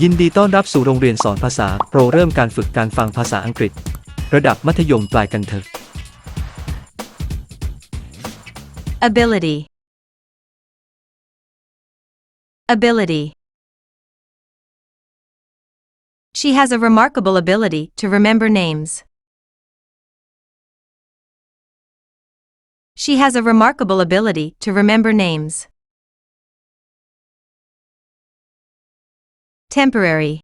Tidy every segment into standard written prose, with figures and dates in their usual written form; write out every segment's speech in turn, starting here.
ยินดีต้อนรับสู่โรงเรียนสอนภาษาโปรเริ่มการฝึกการฟังภาษาอังกฤษระดับมัธยมปลายกันเถอะ Ability. Ability. She has a remarkable ability to remember names. She has a remarkable ability to remember names. Temporary.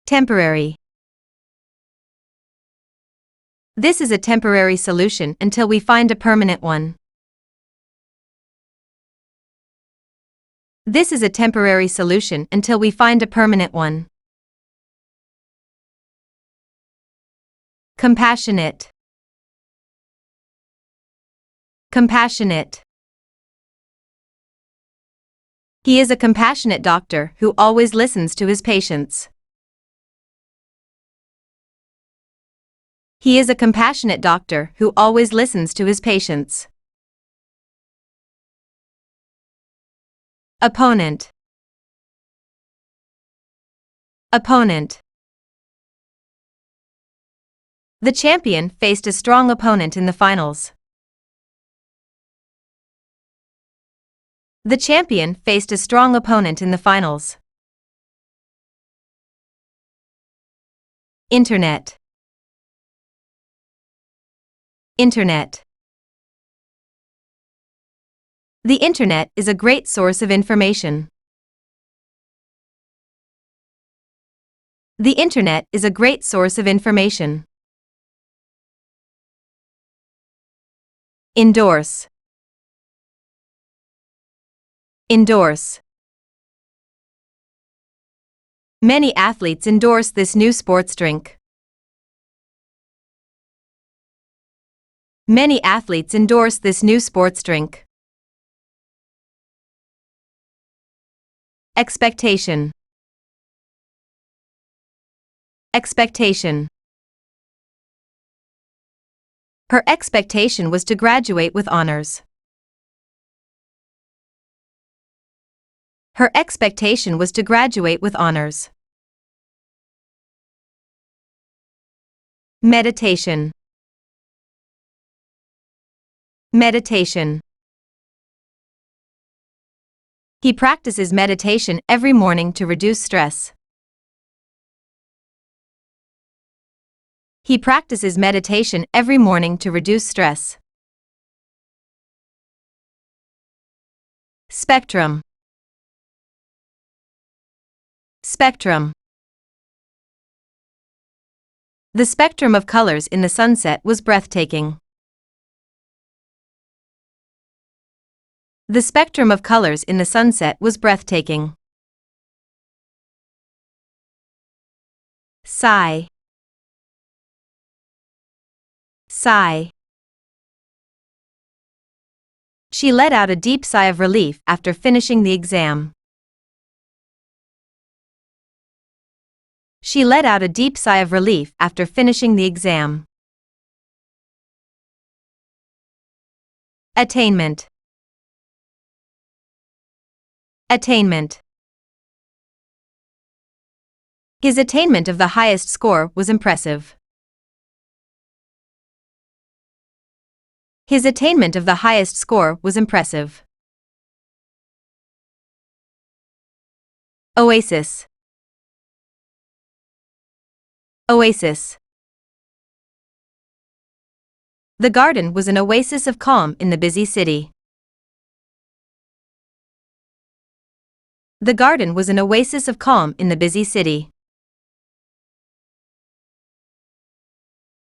Temporary. This is a temporary solution until we find a permanent one. This is a temporary solution until we find a permanent one. Compassionate. Compassionate. He is a compassionate doctor who always listens to his patients. He is a compassionate doctor who always listens to his patients. Opponent. Opponent. The champion faced a strong opponent in the finals. The champion faced a strong opponent in the finals. Internet. Internet. The Internet is a great source of information. The Internet is a great source of information. Endorse. Endorse. Many athletes endorse this new sports drink. Many athletes endorse this new sports drink. Expectation. Expectation. Her expectation was to graduate with honors. Her expectation was to graduate with honors. Meditation. Meditation. He practices meditation every morning to reduce stress. He practices meditation every morning to reduce stress. Spectrum. Spectrum. The spectrum of colors in the sunset was breathtaking. The spectrum of colors in the sunset was breathtaking. Sigh. Sigh. She let out a deep sigh of relief after finishing the exam. She let out a deep sigh of relief after finishing the exam. Attainment. Attainment. His attainment of the highest score was impressive. His attainment of the highest score was impressive. Oasis. Oasis. The garden was an oasis of calm in the busy city. The garden was an oasis of calm in the busy city.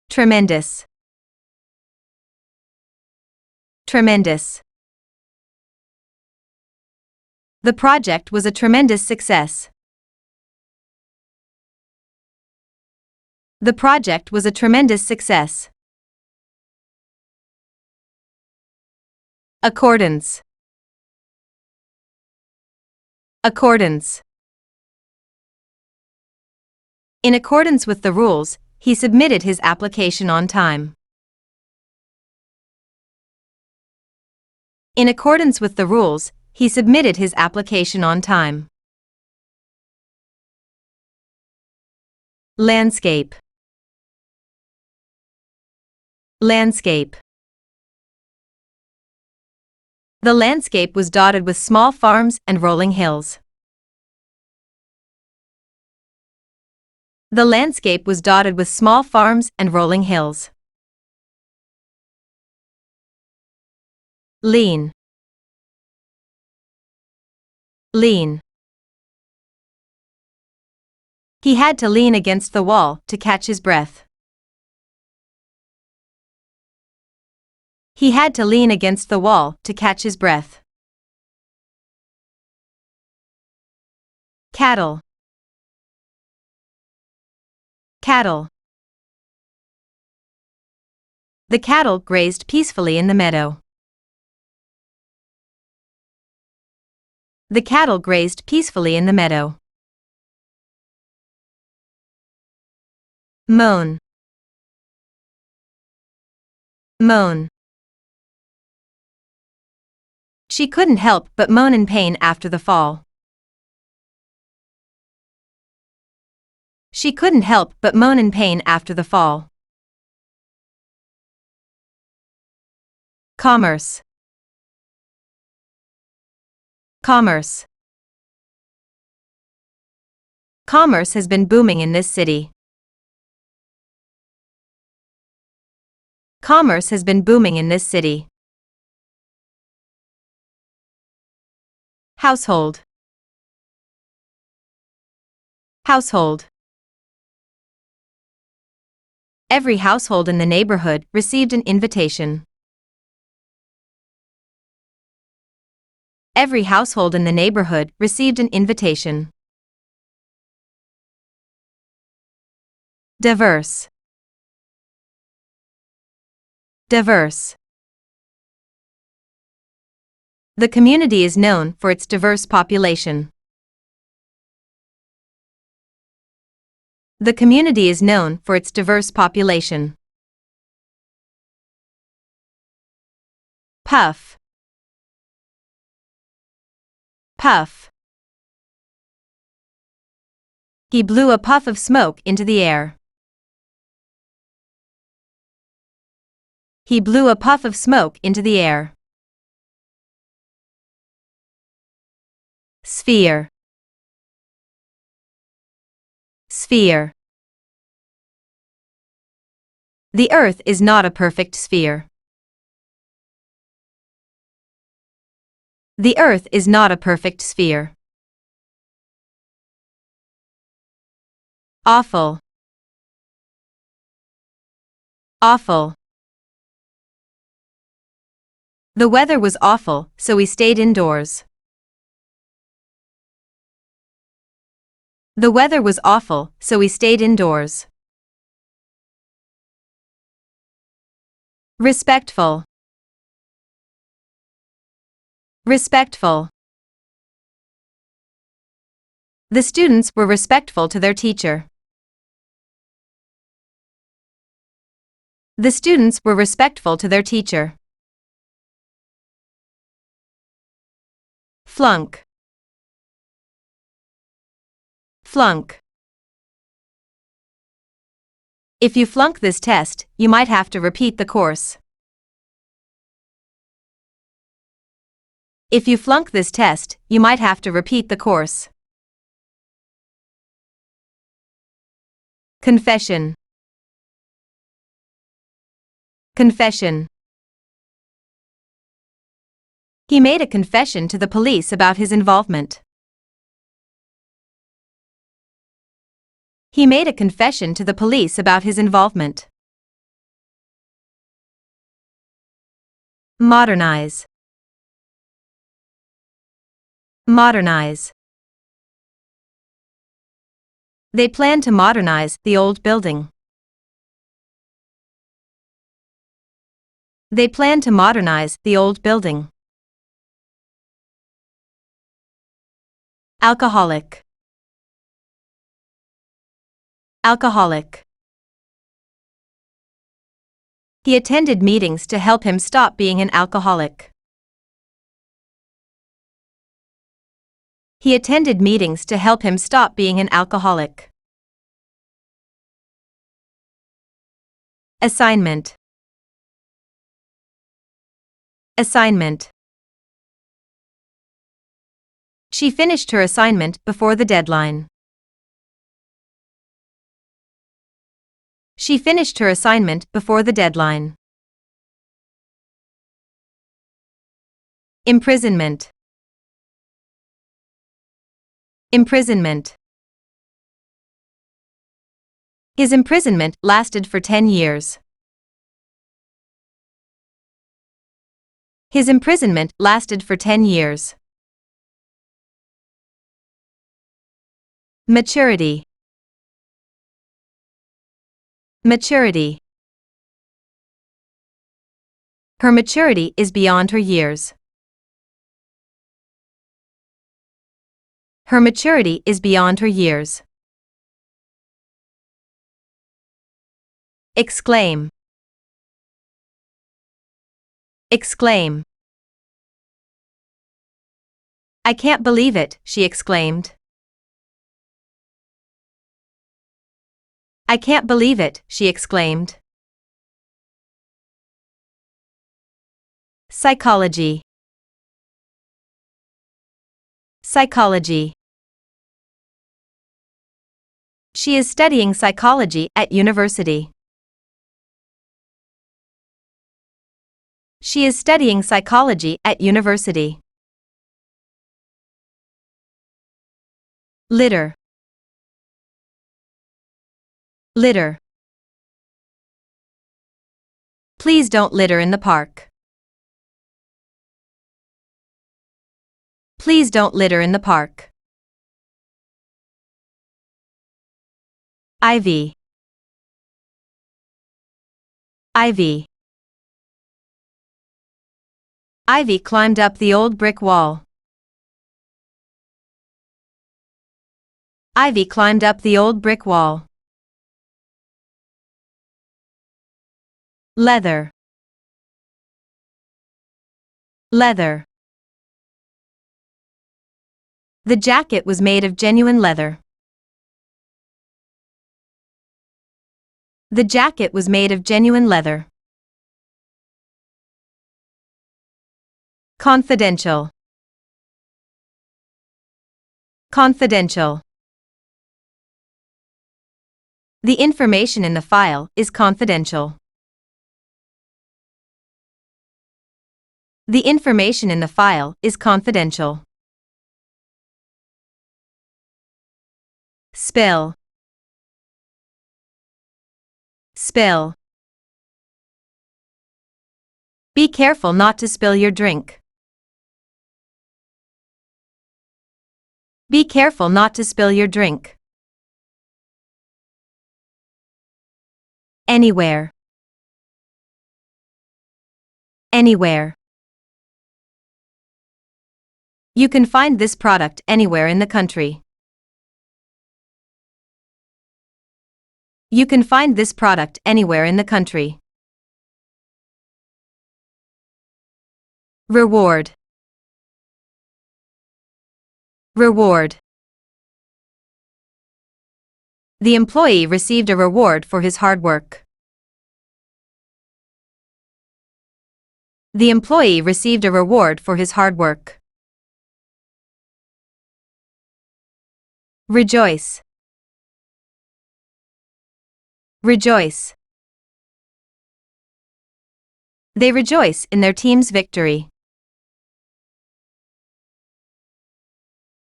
Tremendous. Tremendous. The project was a tremendous success. The project was a tremendous success. Accordance. Accordance. In accordance with the rules, he submitted his application on time. In accordance with the rules, he submitted his application on time. Landscape. Landscape. The landscape was dotted with small farms and rolling hills. The landscape was dotted with small farms and rolling hills. Lean. Lean. He had to lean against the wall to catch his breath. He had to lean against the wall to catch his breath. Cattle. Cattle. The cattle grazed peacefully in the meadow. The cattle grazed peacefully in the meadow. Moan. Moan. She couldn't help but moan in pain after the fall. She couldn't help but moan in pain after the fall. Commerce. Commerce. Commerce has been booming in this city. Commerce has been booming in this city. Household. Household. Every household in the neighborhood received an invitation. Every household in the neighborhood received an invitation. Diverse. Diverse. The community is known for its diverse population. The community is known for its diverse population. Puff. Puff. He blew a puff of smoke into the air. He blew a puff of smoke into the air. Sphere. Sphere. The Earth is not a perfect sphere. The Earth is not a perfect sphere. Awful. Awful. The weather was awful, so we stayed indoors. The weather was awful, so we stayed indoors. Respectful. Respectful. The students were respectful to their teacher. The students were respectful to their teacher. Flunk. Flunk. If you flunk this test, you might have to repeat the course. If you flunk this test, you might have to repeat the course. Confession. Confession. He made a confession to the police about his involvement. He made a confession to the police about his involvement. Modernize. Modernize. They plan to modernize the old building. They plan to modernize the old building. Alcoholic. Alcoholic. He attended meetings to help him stop being an alcoholic. He attended meetings to help him stop being an alcoholic. Assignment. Assignment. She finished her assignment before the deadline. She finished her assignment before the deadline. Imprisonment. Imprisonment. His imprisonment lasted for 10 years. His imprisonment lasted for 10 years. Maturity. Maturity. Her maturity is beyond her years. Her maturity is beyond her years. Exclaim. Exclaim. I can't believe it, she exclaimed. I can't believe it, she exclaimed. Psychology. Psychology. She is studying psychology at university. She is studying psychology at university. Litter. Litter. Please don't litter in the park. Please don't litter in the park. Ivy. Ivy. Ivy climbed up the old brick wall. Ivy climbed up the old brick wall. Leather. Leather. The jacket was made of genuine leather. The jacket was made of genuine leather. Confidential. Confidential. The information in the file is confidential. The information in the file is confidential. Spill. Spill. Be careful not to spill your drink. Be careful not to spill your drink. Anywhere. Anywhere. You can find this product anywhere in the country. You can find this product anywhere in the country. Reward. Reward. The employee received a reward for his hard work. The employee received a reward for his hard work. Rejoice. Rejoice. They rejoice in their team's victory.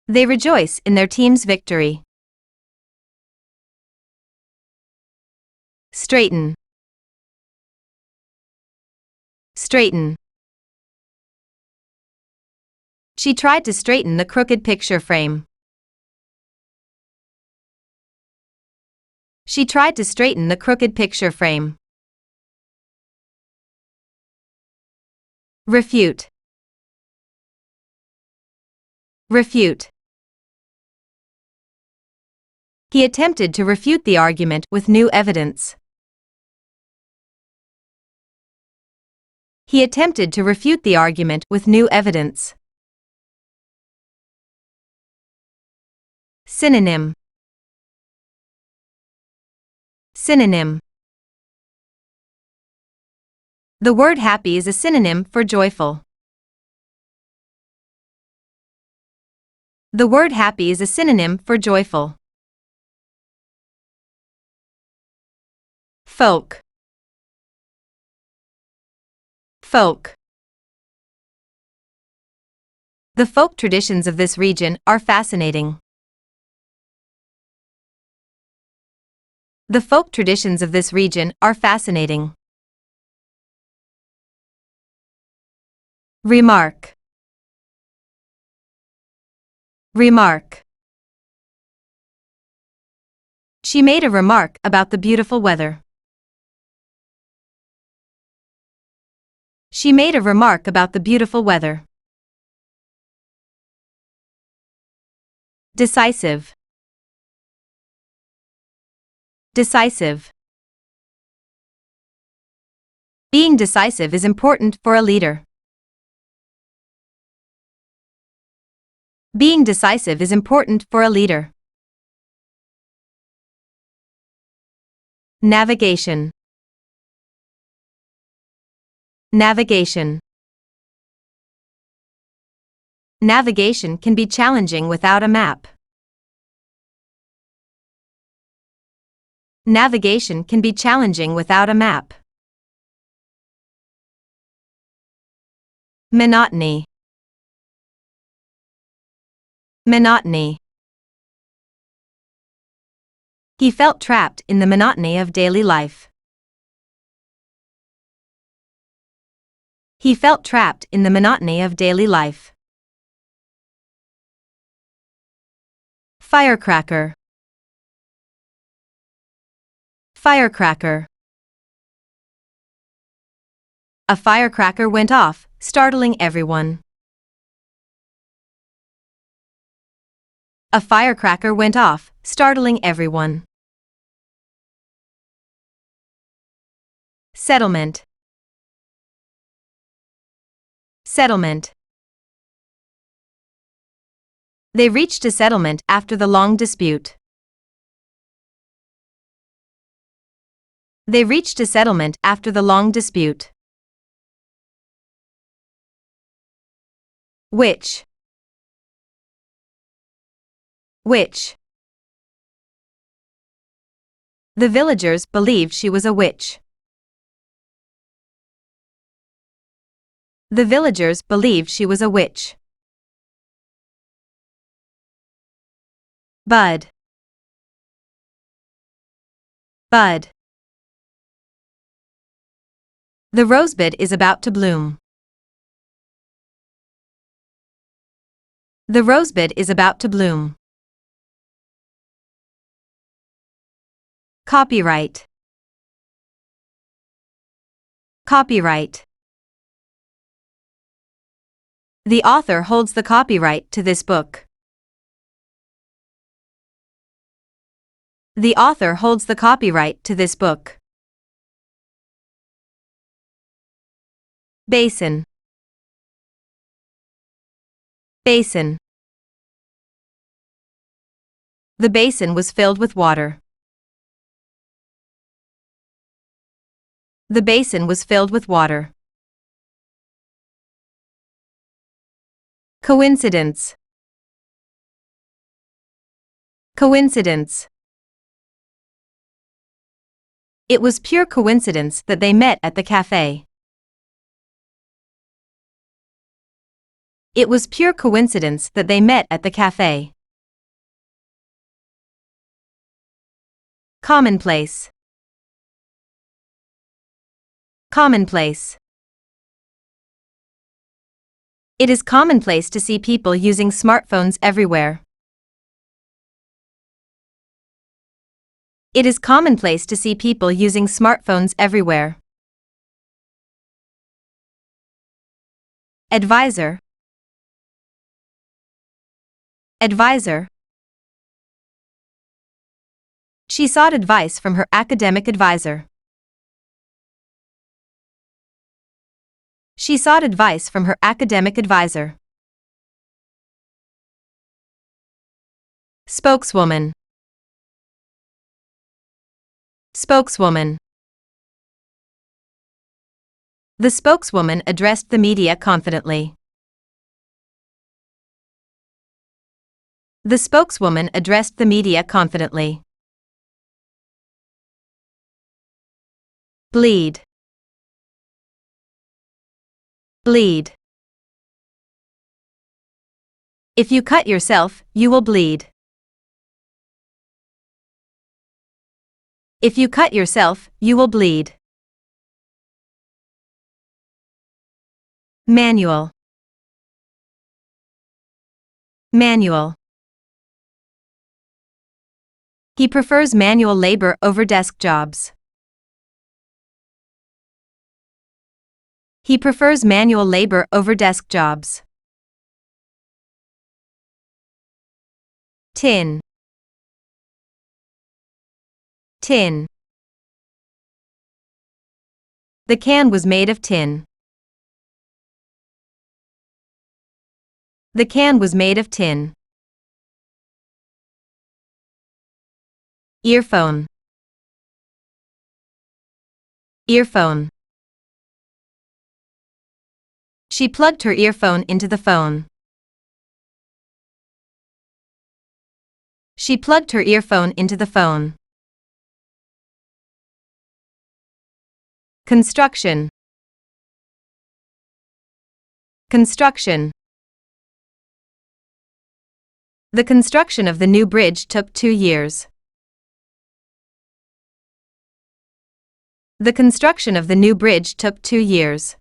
They rejoice in their team's victory. Straighten. Straighten. She tried to straighten the crooked picture frame. She tried to straighten the crooked picture frame. Refute. Refute. He attempted to refute the argument with new evidence. He attempted to refute the argument with new evidence. Synonym. Synonym. The word happy is a synonym for joyful. The word happy is a synonym for joyful. Folk. Folk. The folk traditions of this region are fascinating. The folk traditions of this region are fascinating. Remark. Remark. She made a remark about the beautiful weather. She made a remark about the beautiful weather. Decisive. Decisive. Being decisive is important for a leader. Being decisive is important for a leader. Navigation. Navigation. Navigation can be challenging without a map. Navigation can be challenging without a map. Monotony. Monotony. He felt trapped in the monotony of daily life. He felt trapped in the monotony of daily life. Firecracker. Firecracker. A firecracker went off, startling everyone. A firecracker went off, startling everyone. Settlement. Settlement. They reached a settlement after the long dispute. They reached a settlement after the long dispute. Witch. Witch. The villagers believed she was a witch. The villagers believed she was a witch. Bud. Bud. The rosebud is about to bloom. The rosebud is about to bloom. Copyright. Copyright. The author holds the copyright to this book. The author holds the copyright to this book. Basin. Basin. The basin was filled with water. The basin was filled with water. Coincidence. Coincidence. It was pure coincidence that they met at the cafe. It was pure coincidence that they met at the cafe. Commonplace. Commonplace. It is commonplace to see people using smartphones everywhere. It is commonplace to see people using smartphones everywhere. Advisor. Advisor. She sought advice from her academic advisor. She sought advice from her academic advisor. spokeswoman, spokeswoman. The spokeswoman addressed the media confidently. The spokeswoman addressed the media confidently. Bleed, bleed. If you cut yourself, you will bleed. If you cut yourself, you will bleed. Manual, manual. He prefers manual labor over desk jobs. He prefers manual labor over desk jobs. Tin, tin. The can was made of tin. The can was made of tin. Earphone, earphone. She plugged her earphone into the phone. She plugged her earphone into the phone. Construction, construction. The construction of the new bridge took 2 years. The construction of the new bridge took 2 years.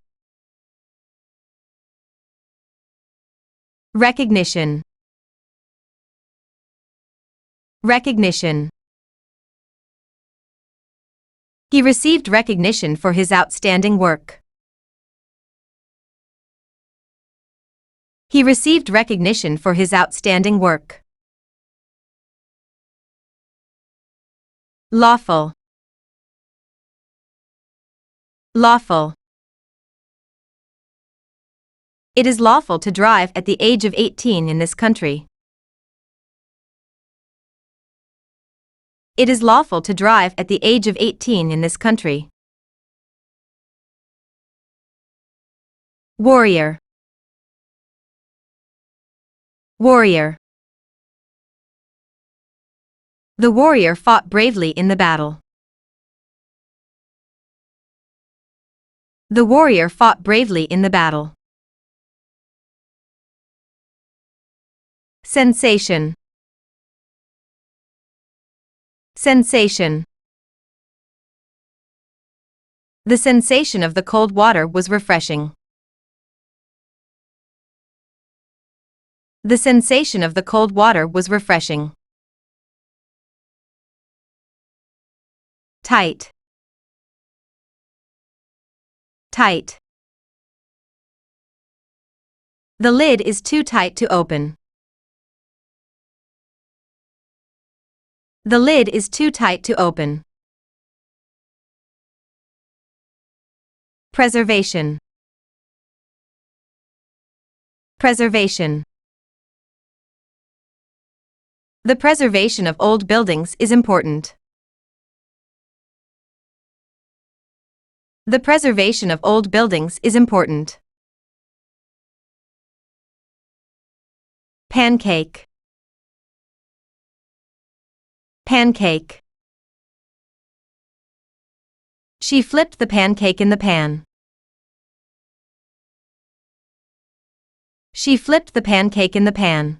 Recognition, recognition. He received recognition for his outstanding work. He received recognition for his outstanding work. Lawful, lawful. It is lawful to drive at the age of 18 in this country. It is lawful to drive at the age of 18 in this country. Warrior, warrior. The warrior fought bravely in the battle. The warrior fought bravely in the battle. Sensation, sensation. The sensation of the cold water was refreshing. The sensation of the cold water was refreshing. Tight, tight. The lid is too tight to open. The lid is too tight to open. Preservation, preservation. The preservation of old buildings is important. The preservation of old buildings is important. Pancake, pancake. She flipped the pancake in the pan. She flipped the pancake in the pan.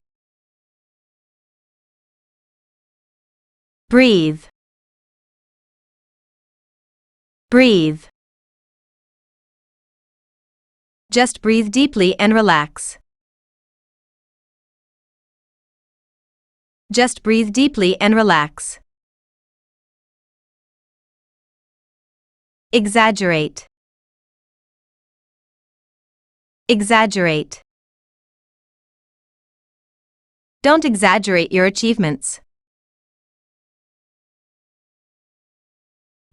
Breathe, breathe. Just breathe deeply and relax. Just breathe deeply and relax. Exaggerate, exaggerate. Don't exaggerate your achievements.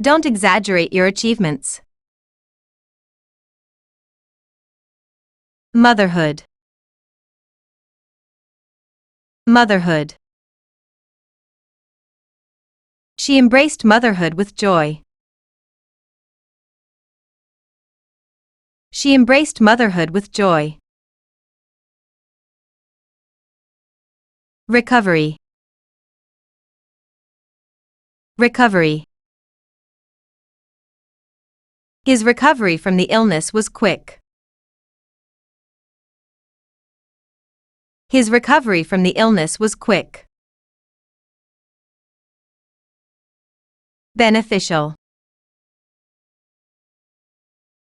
Don't exaggerate your achievements. Motherhood, motherhood. She embraced motherhood with joy. She embraced motherhood with joy. Recovery. Recovery. His recovery from the illness was quick. His recovery from the illness was quick. Beneficial.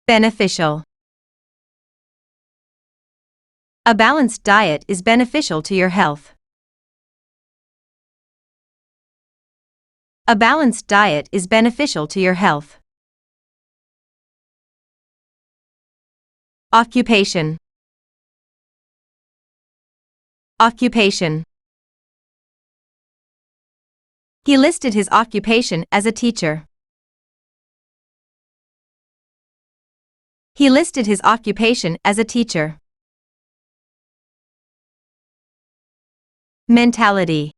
Beneficial. A balanced diet is beneficial to your health. A balanced diet is beneficial to your health. Occupation. Occupation. He listed his occupation as a teacher. He listed his occupation as a teacher. Mentality.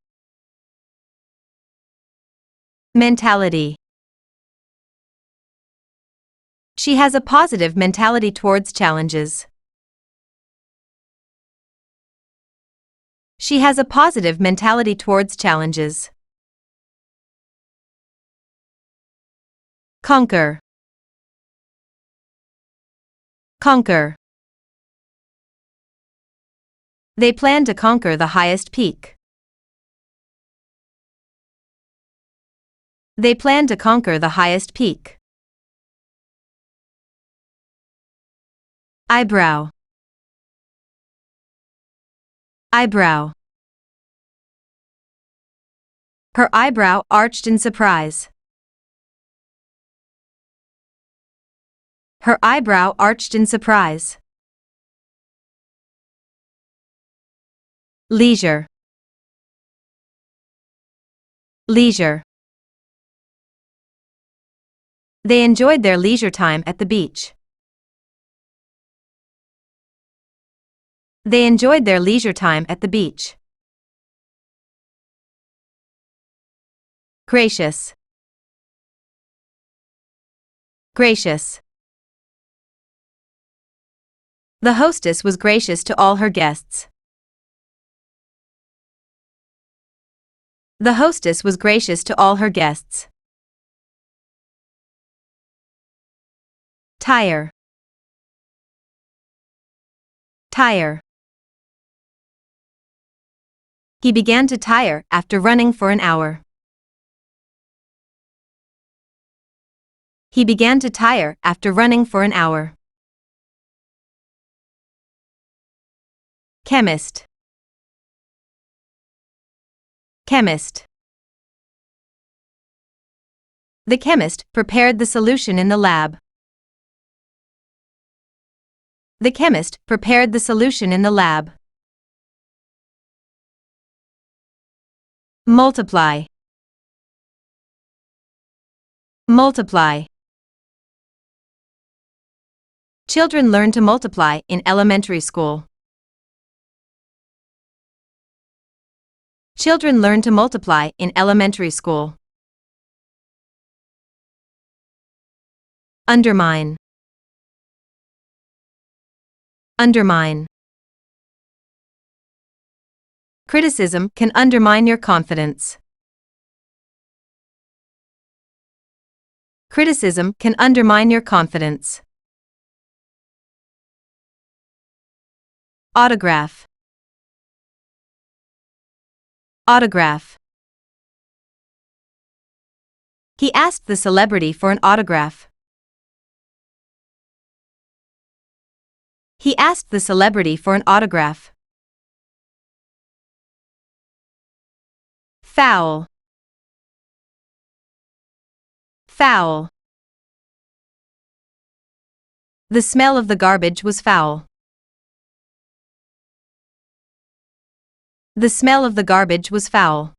Mentality. She has a positive mentality towards challenges. She has a positive mentality towards challenges. Conquer. Conquer. They plan to conquer the highest peak. They plan to conquer the highest peak. Eyebrow. Eyebrow. Her eyebrow arched in surprise. Her eyebrow arched in surprise. Leisure. Leisure. They enjoyed their leisure time at the beach. They enjoyed their leisure time at the beach. Gracious. Gracious. The hostess was gracious to all her guests. The hostess was gracious to all her guests. Tire. Tire. He began to tire after running for an hour. He began to tire after running for an hour. Chemist. Chemist. The chemist prepared the solution in the lab. The chemist prepared the solution in the lab. Multiply. Multiply. Children learn to multiply in elementary school. Children learn to multiply in elementary school. Undermine. Undermine. Criticism can undermine your confidence. Criticism can undermine your confidence. Autograph. Autograph. He asked the celebrity for an autograph. He asked the celebrity for an autograph. Foul. Foul. The smell of the garbage was foul. The smell of the garbage was foul.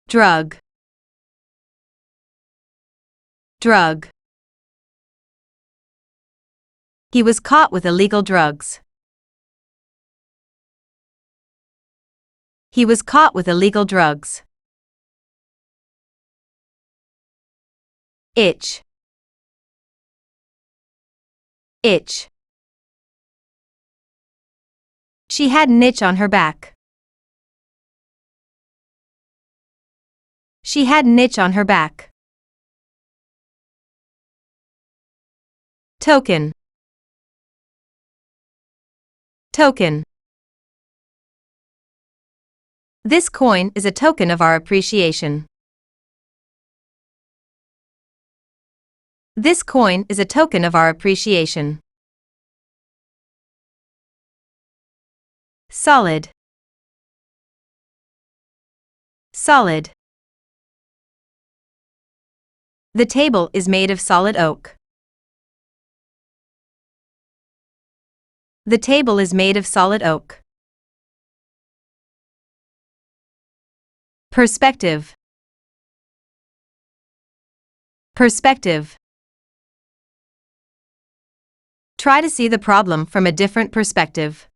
Drug. Drug. He was caught with illegal drugs. He was caught with illegal drugs. Itch. Itch. She had an itch on her back. She had an itch on her back. Token. Token. This coin is a token of our appreciation. This coin is a token of our appreciation. Solid. Solid. The table is made of solid oak. The table is made of solid oak. Perspective. Perspective. Try to see the problem from a different perspective.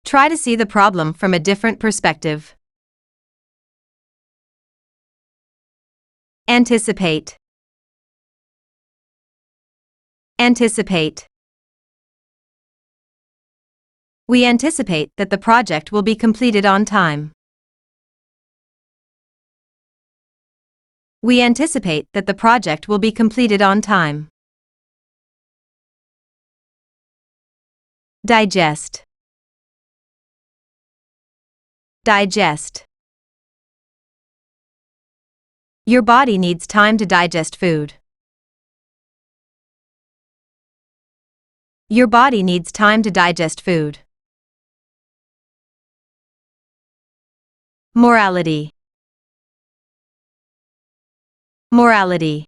Try to see the problem from a different perspective. Anticipate. Anticipate. We anticipate that the project will be completed on time. We anticipate that the project will be completed on time. Digest. Digest. Your body needs time to digest food. Your body needs time to digest food. Morality. Morality.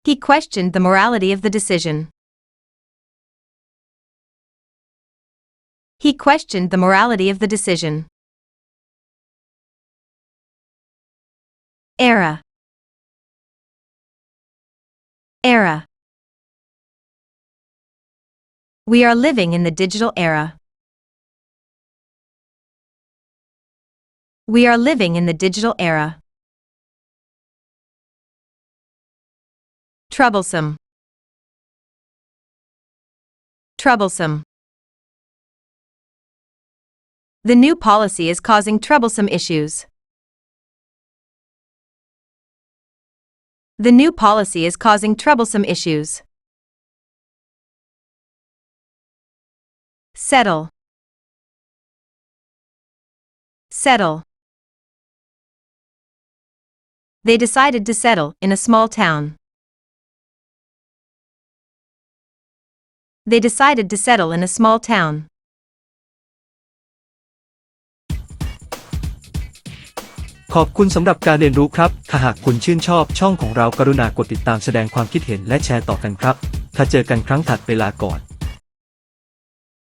He questioned the morality of the decision. He questioned the morality of the decision. Era. Era. We are living in the digital era. We are living in the digital era. Troublesome. Troublesome. The new policy is causing troublesome issues. The new policy is causing troublesome issues. Settle. Settle. They decided to settle in a small town. They decided to settle in a small town. ขอบคุณสำหรับการเรียนรู้ครับถ้าหากคุณชื่นชอบช่องของเรากรุณากดติดตามแสดงความคิดเห็นและแชร์ต่อกันครับถ้าเจอกันครั้งถัดไปลาก่อน